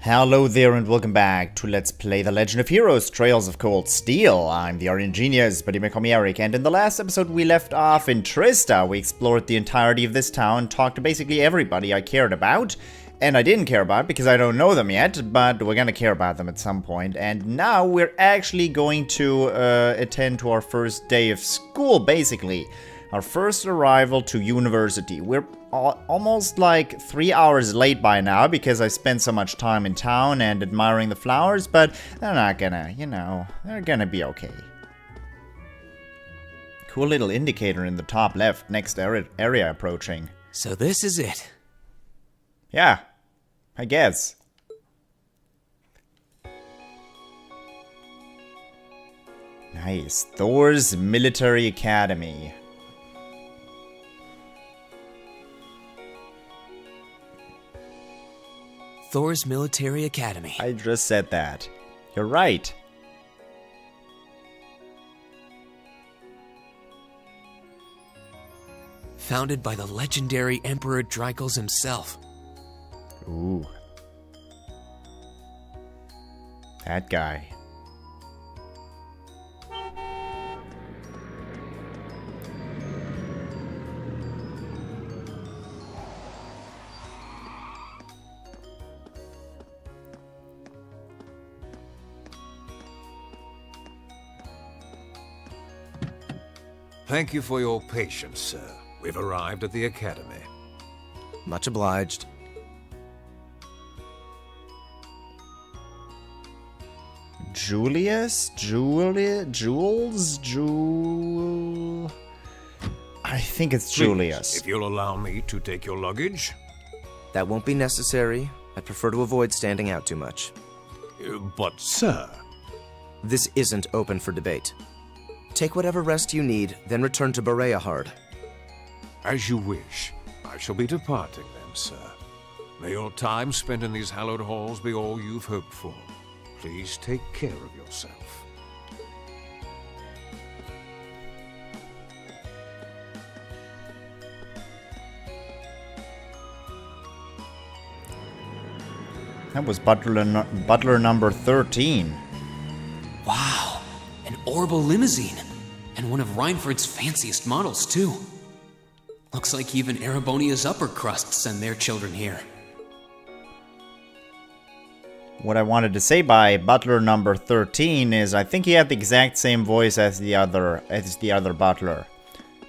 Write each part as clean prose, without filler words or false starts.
Hello there and welcome back to Let's Play The Legend of Heroes Trails of Cold Steel. I'm the RNGenius, but you may call me Eric, and in the last episode we left off in Trista. We explored the entirety of this town, talked to basically everybody I cared about, and I didn't care about because I don't know them yet, but we're gonna care about them at some point. And now we're actually going to attend to our first day of school, basically. Our first arrival to university. We're almost like 3 hours late by now because I spent so much time in town and admiring the flowers, but they're not gonna, they're gonna be okay. Cool little indicator in the top left, next area approaching. So this is it. Yeah, I guess. Nice. Thor's Military Academy. Thor's Military Academy. I just said that. You're right. Founded by the legendary Emperor Drykles himself. Ooh. That guy. Thank you for your patience, sir. We've arrived at the Academy. Much obliged. Julius? Jules? I think it's Julius. Please, if you'll allow me to take your luggage. That won't be necessary. I prefer to avoid standing out too much. But, sir... This isn't open for debate. Take whatever rest you need, then return to Bereahard. As you wish. I shall be departing then, sir. May your time spent in these hallowed halls be all you've hoped for. Please take care of yourself. That was butler number 13. Wow, an Orbital limousine. And one of Reinford's fanciest models, too. Looks like even Erebonia's upper crust send their children here. What I wanted to say by butler number 13 is I think he had the exact same voice as the other butler.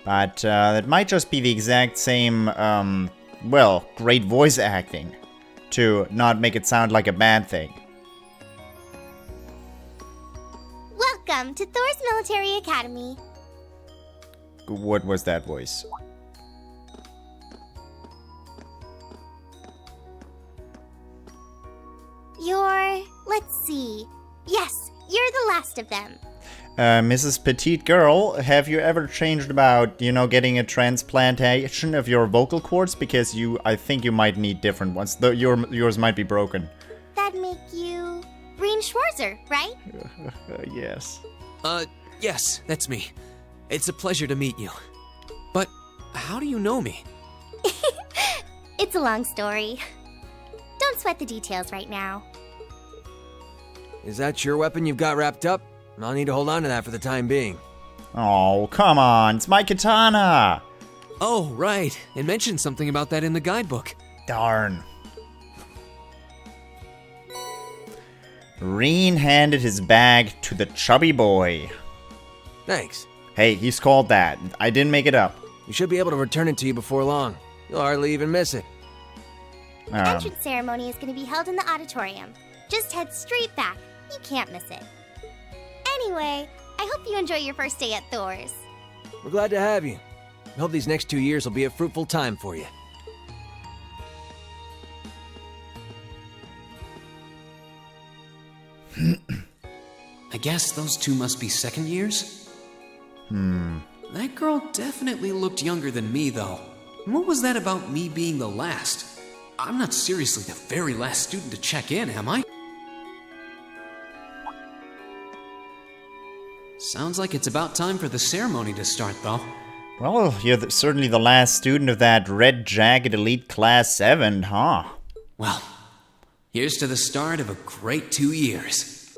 But it might just be the exact same, well, great voice acting to not make it sound like a bad thing. Welcome to Thor's Military Academy. What was that voice? Let's see. Yes, you're the last of them. Mrs. Petite Girl, have you ever changed about, getting a transplantation of your vocal cords? Because I think you might need different ones. Yours might be broken. That'd make you Breen Schwarzer, right? Yes. Yes, that's me. It's a pleasure to meet you. But how do you know me? It's a long story. Don't sweat the details right now. Is that your weapon you've got wrapped up? I'll need to hold on to that for the time being. Oh, come on. It's my katana. Oh, right. It mentioned something about that in the guidebook. Darn. Reen handed his bag to the chubby boy. Thanks. Hey, he's called that. I didn't make it up. You should be able to return it to you before long. You'll hardly even miss it. The entrance ceremony is going to be held in the auditorium. Just head straight back. You can't miss it. Anyway, I hope you enjoy your first day at Thor's. We're glad to have you. I hope these next 2 years will be a fruitful time for you. I guess those two must be second years? That girl definitely looked younger than me, though. And what was that about me being the last? I'm not seriously the very last student to check in, am I? Sounds like it's about time for the ceremony to start, though. Well, you're certainly the last student of that Red Jacket Elite Class 7, huh? Well, Here's to the start of a great 2 years.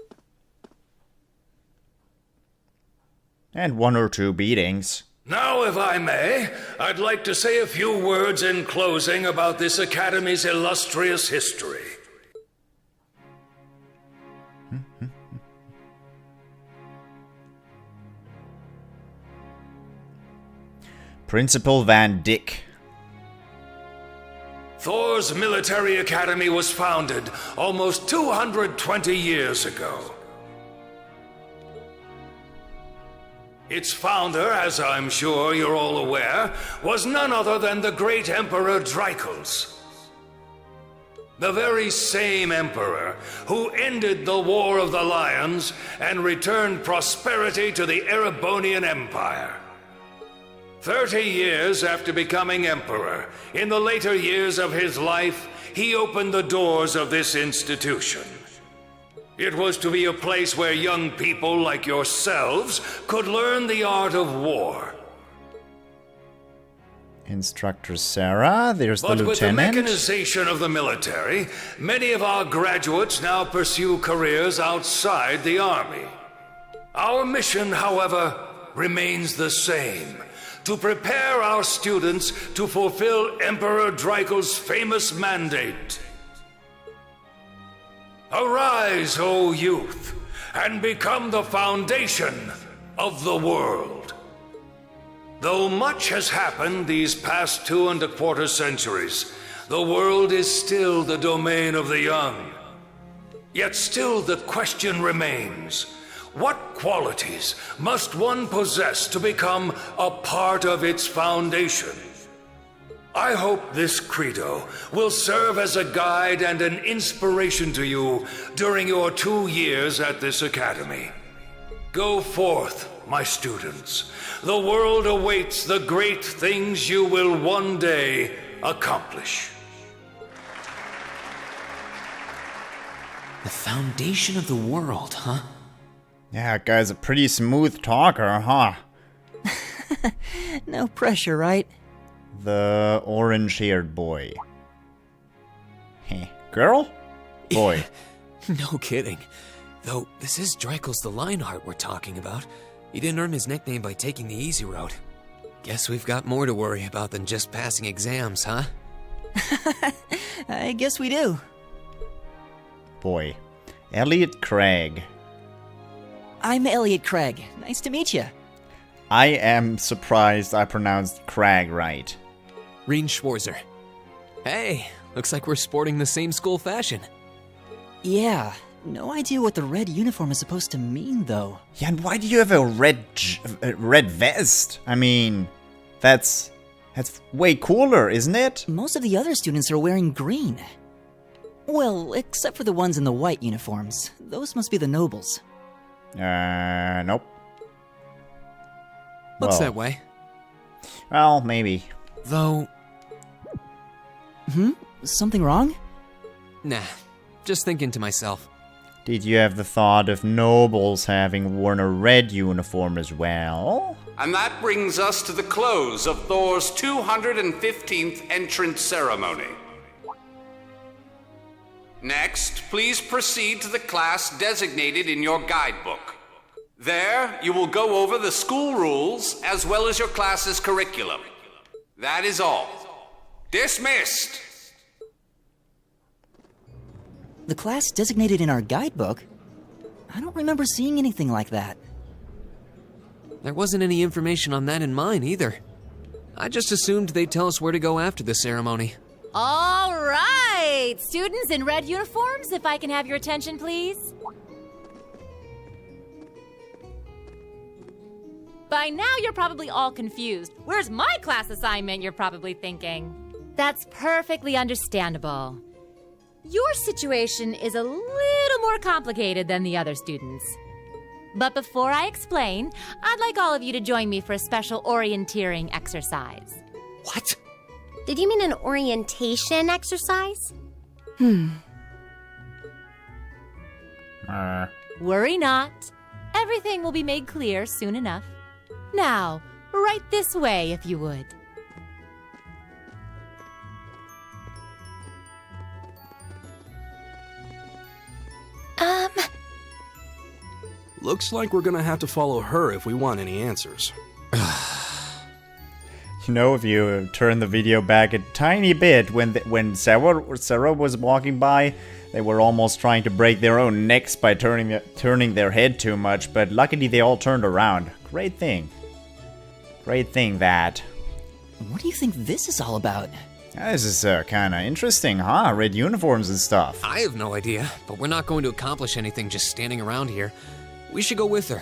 And 1 or 2 beatings. Now, if I may, I'd like to say a few words in closing about this Academy's illustrious history. Principal Van Dyck. Thor's military academy was founded almost 220 years ago. Its founder, as I'm sure you're all aware, was none other than the great Emperor Drykos. The very same emperor who ended the War of the Lions and returned prosperity to the Erebonian Empire. 30 years after becoming emperor, in the later years of his life, he opened the doors of this institution. It was to be a place where young people like yourselves could learn the art of war. Instructor Sarah, there's the But with the lieutenant. mechanization of the military, many of our graduates now pursue careers outside the army. Our mission, however, remains the same: to prepare our students to fulfill Emperor Drykos' famous mandate. Arise, O youth, and become the foundation of the world. Though much has happened these past 2¼ centuries, the world is still the domain of the young. Yet still the question remains: what qualities must one possess to become a part of its foundation? I hope this credo will serve as a guide and an inspiration to you during your 2 years at this academy. Go forth, my students. The world awaits the great things you will one day accomplish. The foundation of the world, huh? Yeah, guy's a pretty smooth talker, huh? No pressure, right? The orange-haired boy. Heh. Girl? Boy. No kidding. Though, this is Drykos the Lionheart we're talking about. He didn't earn his nickname by taking the easy road. Guess we've got more to worry about than just passing exams, huh? I guess we do. Boy. Elliot Craig. I'm Elliot Craig. Nice to meet you. I am surprised I pronounced Crag right. Reen Schwarzer. Hey, looks like we're sporting the same school fashion. Yeah, no idea what the red uniform is supposed to mean, though. Yeah, and why do you have a red vest? I mean, that's way cooler, isn't it? Most of the other students are wearing green. Well, except for the ones in the white uniforms. Those must be the nobles. Nope. Looks Well, that way. Well, maybe. Though, Something wrong? nah, just thinking to myself. Did you have the thought of nobles having worn a red uniform as well? And that brings us to the close of Thor's 215th entrance ceremony. Next, please proceed to the class designated in your guidebook. There, you will go over the school rules as well as your class's curriculum. That is all. Dismissed! The class designated in our guidebook? I don't remember seeing anything like that. There wasn't any information on that in mine either. I just assumed they'd tell us where to go after the ceremony. All right! Students in red uniforms, if I can have your attention, please. By now, you're probably all confused. Where's my class assignment, you're probably thinking. That's perfectly understandable. Your situation is a little more complicated than the other students. But before I explain, I'd like all of you to join me for a special orienteering exercise. What? Did you mean an orientation exercise? Worry not. Everything will be made clear soon enough. Now, right this way, if you would. Looks like we're gonna have to follow her if we want any answers. You know, if you turn the video back a tiny bit, when Sarah was walking by, they were almost trying to break their own necks by turning their head too much, but luckily they all turned around. Great thing. Great thing, that. What do you think this is all about? This is kind of interesting, huh? Red uniforms and stuff. I have no idea, but we're not going to accomplish anything just standing around here. We should go with her.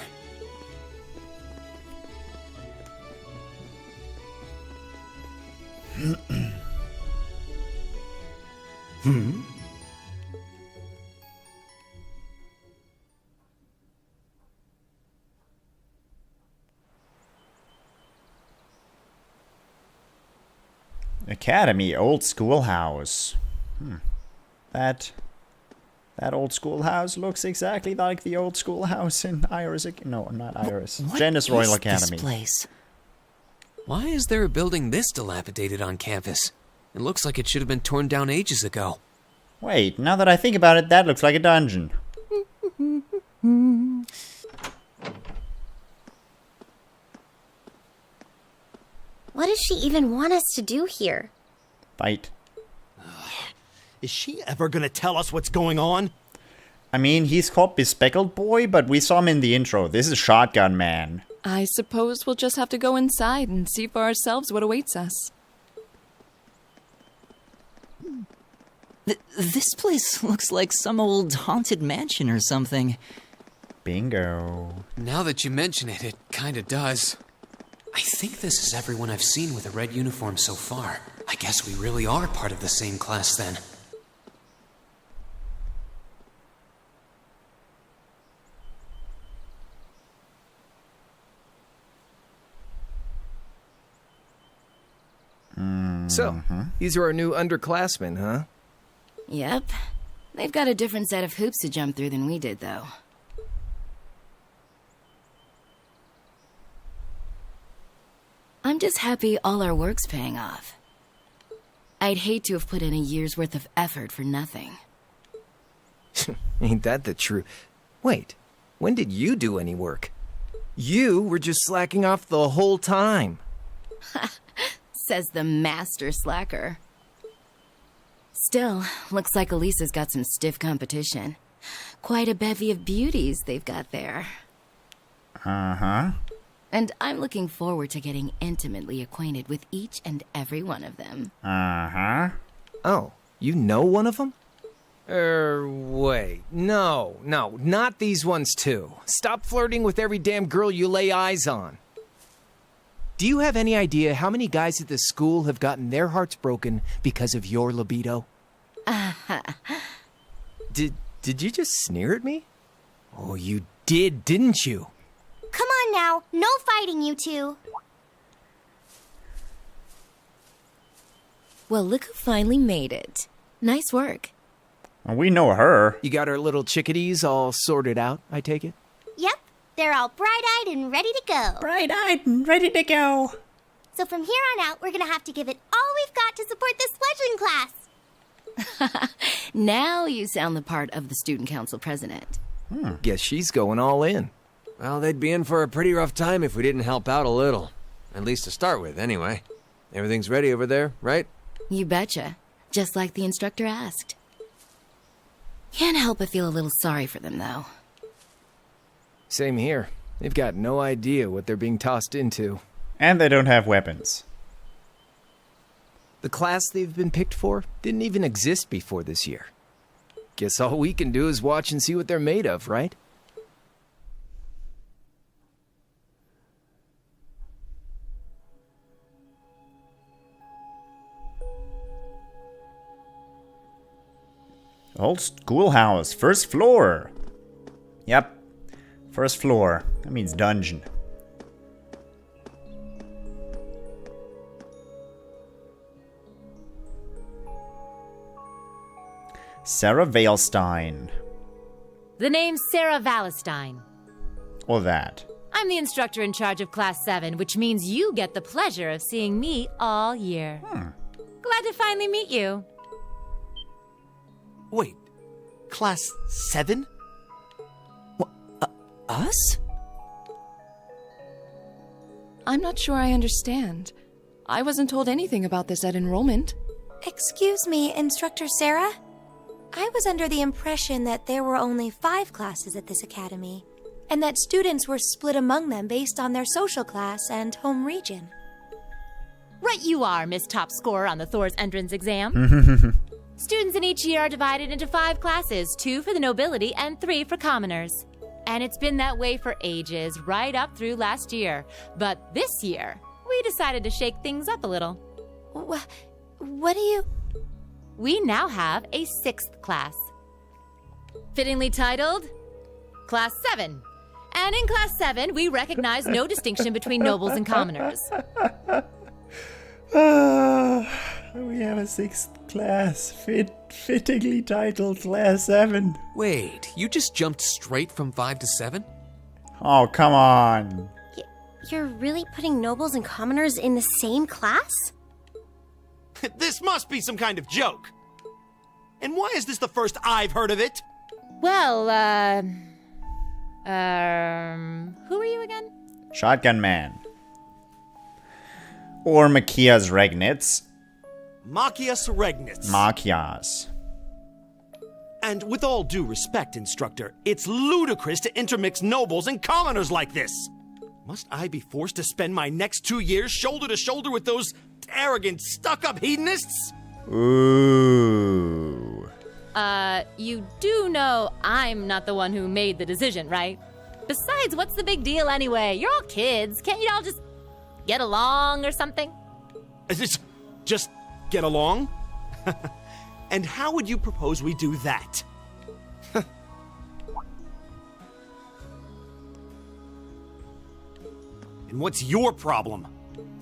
Academy, old schoolhouse. That old schoolhouse looks exactly like the old schoolhouse in Iris. No, not Iris. Janus Royal Academy. This place? Why is there a building this dilapidated on campus? It looks like it should have been torn down ages ago. Wait, now that I think about it, that looks like a dungeon. What does she even want us to do here? Fight. Is she ever gonna tell us what's going on? I mean, he's called Bespeckled Boy, but we saw him in the intro. This is Shotgun Man. I suppose we'll just have to go inside and see for ourselves what awaits us. This place looks like some old haunted mansion or something. Bingo. Now that you mention it, it kinda does. I think this is everyone I've seen with a red uniform so far. I guess we really are part of the same class then. So, these are our new underclassmen, huh? Yep. They've got a different set of hoops to jump through than we did, though. I'm just happy all our work's paying off. I'd hate to have put in a year's worth of effort for nothing. Ain't that the truth? Wait, when did you do any work? You were just slacking off the whole time. Says the master slacker. Still, looks like Elisa's got some stiff competition. Quite a bevy of beauties they've got there. Uh-huh. And I'm looking forward to getting intimately acquainted with each and every one of them. Uh-huh. Oh, you know one of them? Wait. No, not these ones too. Stop flirting with every damn girl you lay eyes on. Do you have any idea how many guys at this school have gotten their hearts broken because of your libido? Did you just sneer at me? Oh, you did, didn't you? Come on now, no fighting, you two. Well, look who finally made it. Nice work. We know her. You got our little chickadees all sorted out, I take it? Yep, they're all bright-eyed and ready to go. Bright-eyed and ready to go. So from here on out, we're gonna have to give it all we've got to support this fledgling class. Now you sound the part of the student council president. Guess she's going all in. Well, they'd be in for a pretty rough time if we didn't help out a little. At least to start with, anyway. Everything's ready over there, right? You betcha. Just like the instructor asked. Can't help but feel a little sorry for them, though. Same here. They've got no idea what they're being tossed into. And they don't have weapons. The class they've been picked for didn't even exist before this year. Guess all we can do is watch and see what they're made of, right? Old schoolhouse, first floor. Yep, first floor. That means dungeon. Sarah Valestein. The name's Sarah Valestein. Or that. I'm the instructor in charge of Class 7, which means you get the pleasure of seeing me all year. Glad to finally meet you. Wait, Class 7? us? I'm not sure I understand. I wasn't told anything about this at enrollment. Excuse me, Instructor Sarah? I was under the impression that there were only 5 classes at this academy, and that students were split among them based on their social class and home region. Right you are, Miss Top Scorer on the Thor's entrance exam. Students in each year are divided into 5 classes, 2 for the nobility and 3 for commoners. And it's been that way for ages, right up through last year. But this year, we decided to shake things up a little. What do you... We now have a 6th class. Fittingly titled, Class 7. And in Class 7, we recognize no distinction between nobles and commoners. We have a 6th class, fittingly titled Class 7. Wait, you just jumped straight from 5 to 7? Oh, come on. You're really putting nobles and commoners in the same class? This must be some kind of joke. And why is this the first I've heard of it? Well, who are you again? Shotgun Man. Or Machias Regnitz. Machias Regnitz. Machias. And with all due respect, Instructor, it's ludicrous to intermix nobles and commoners like this. Must I be forced to spend my next 2 years shoulder to shoulder with those arrogant, stuck-up hedonists? Ooh. You do know I'm not the one who made the decision, right? Besides, what's the big deal anyway? You're all kids. Can't you all just get along or something? Just get along? And how would you propose we do that? And what's your problem?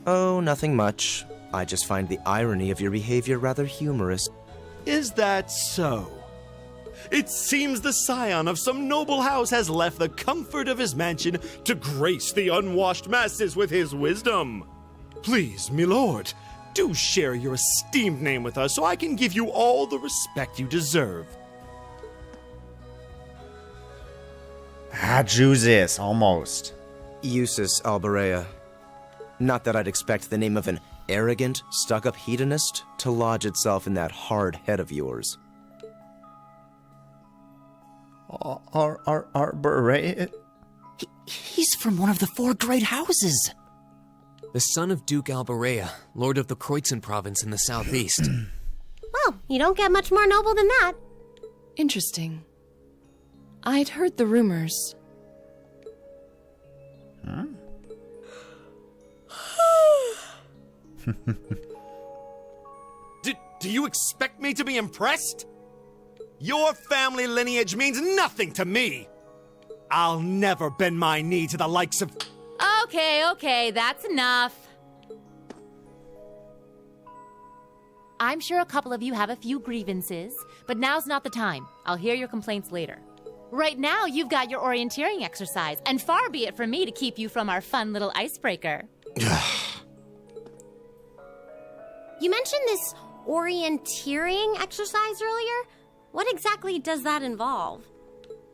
Oh, nothing much. I just find the irony of your behavior rather humorous. Is that so? It seems the scion of some noble house has left the comfort of his mansion to grace the unwashed masses with his wisdom. Please, milord, do share your esteemed name with us so I can give you all the respect you deserve. Juices, almost. Usus Alberea. Not that I'd expect the name of an arrogant, stuck-up hedonist to lodge itself in that hard head of yours. Arberea? He's from one of the 4 great houses. The son of Duke Alberea, lord of the Kreutzen province in the southeast. Well, you don't get much more noble than that. Interesting. I'd heard the rumors. Huh? Do you expect me to be impressed? Your family lineage means nothing to me. I'll never bend my knee to the likes of... Okay, that's enough. I'm sure a couple of you have a few grievances, but now's not the time. I'll hear your complaints later. Right now, you've got your orienteering exercise, and far be it from me to keep you from our fun little icebreaker. You mentioned this orienteering exercise earlier. What exactly does that involve?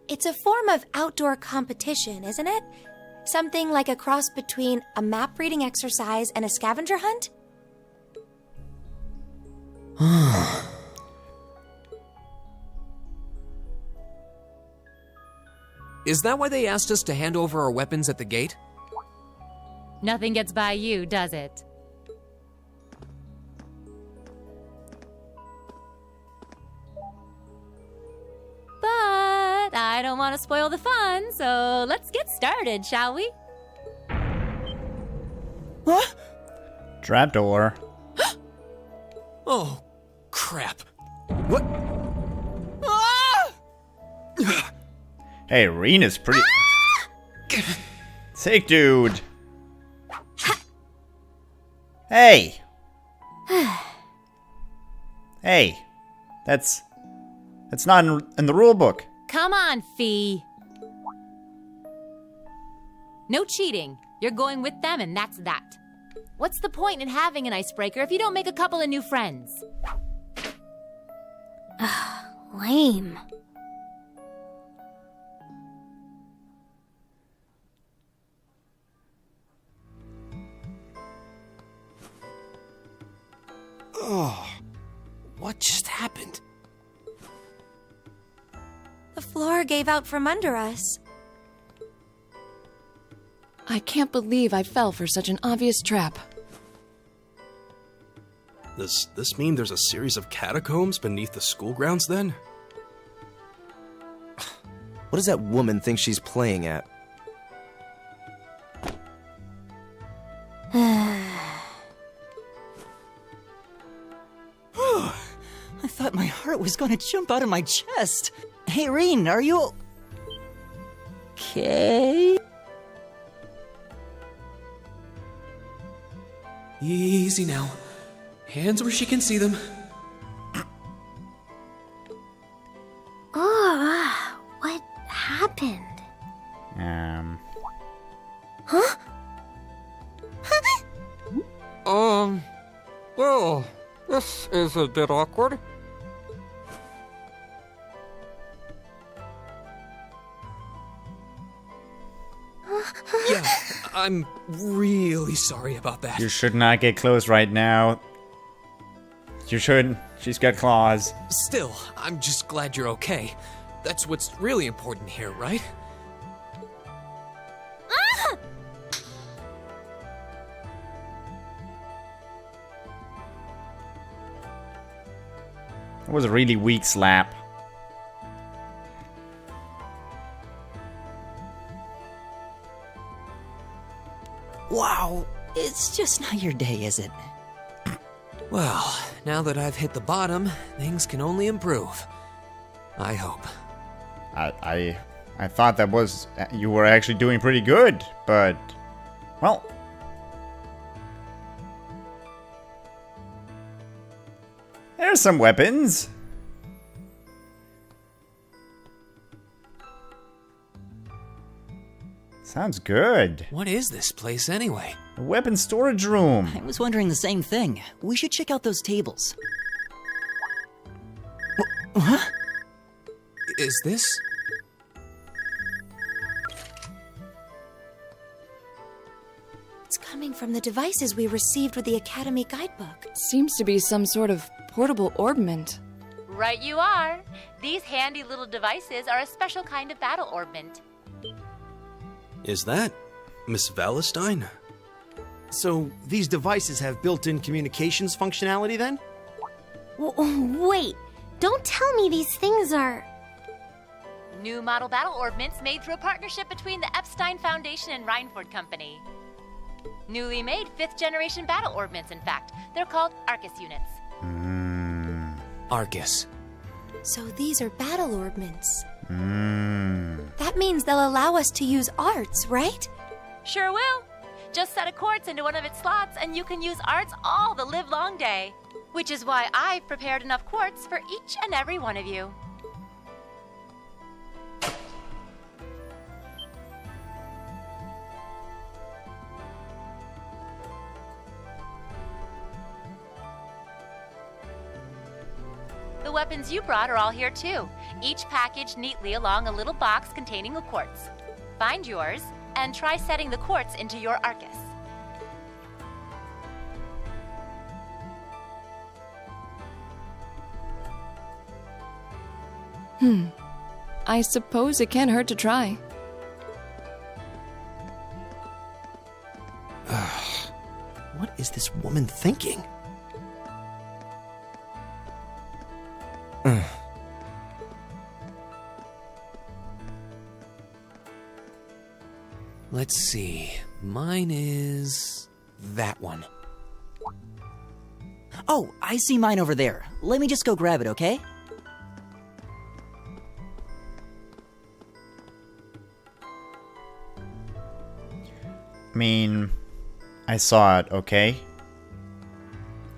It's a form of outdoor competition, isn't it? Something like a cross between a map-reading exercise and a scavenger hunt? Is that why they asked us to hand over our weapons at the gate? Nothing gets by you, does it? But I don't want to spoil the fun, so let's get started, shall we? Huh? Trapdoor. Oh, crap. What? Hey, Rena's pretty... Sick, dude. Hey. Hey. That's not in the rule book. Come on, Fee. No cheating. You're going with them, and that's that. What's the point in having an icebreaker if you don't make a couple of new friends? Lame. Oh, what just happened? The floor gave out from under us. I can't believe I fell for such an obvious trap. Does this mean there's a series of catacombs beneath the school grounds then? What does that woman think she's playing at? I thought my heart was gonna jump out of my chest. Hey, Reen, are you okay? Easy now. Hands where she can see them. Oh, what happened? Huh? Well, this is a bit awkward. Yeah, I'm really sorry about that. You should not get close right now. You shouldn't. She's got claws. Still, I'm just glad you're okay. That's what's really important here, right? Ah! It was a really weak slap. Wow, it's just not your day, is it? Well, now that I've hit the bottom, things can only improve. I hope. I thought that was... you were actually doing pretty good, but... well... there's some weapons. Sounds good. What is this place anyway? A weapon storage room. I was wondering the same thing. We should check out those tables. Huh? Is this? It's coming from the devices we received with the Academy guidebook. Seems to be some sort of portable orbment. Right you are. These handy little devices are a special kind of battle orbment. Is that Miss Valentine? So, these devices have built-in communications functionality then? Wait, don't tell me these things are... New model battle orbments made through a partnership between the Epstein Foundation and Reinford Company. Newly made 5th generation battle orbments, in fact. They're called Arcus units. Arcus. So these are battle orbments. That means they'll allow us to use arts, right? Sure will. Just set a quartz into one of its slots and you can use arts all the livelong day. Which is why I've prepared enough quartz for each and every one of you. The weapons you brought are all here too, each packaged neatly along a little box containing a quartz. Find yours, and try setting the quartz into your Arcus. I suppose it can't hurt to try. What is this woman thinking? Let's see. Mine is that one. Oh, I see mine over there. Let me just go grab it, okay? I mean, I saw it, okay?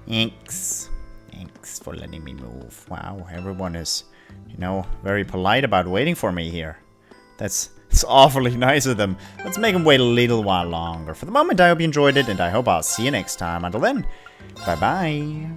Thanks. Thanks for letting me move. Wow, everyone is, you know, very polite about waiting for me here. It's awfully nice of them. Let's make them wait a little while longer. For the moment, I hope you enjoyed it, and I hope I'll see you next time. Until then, bye-bye.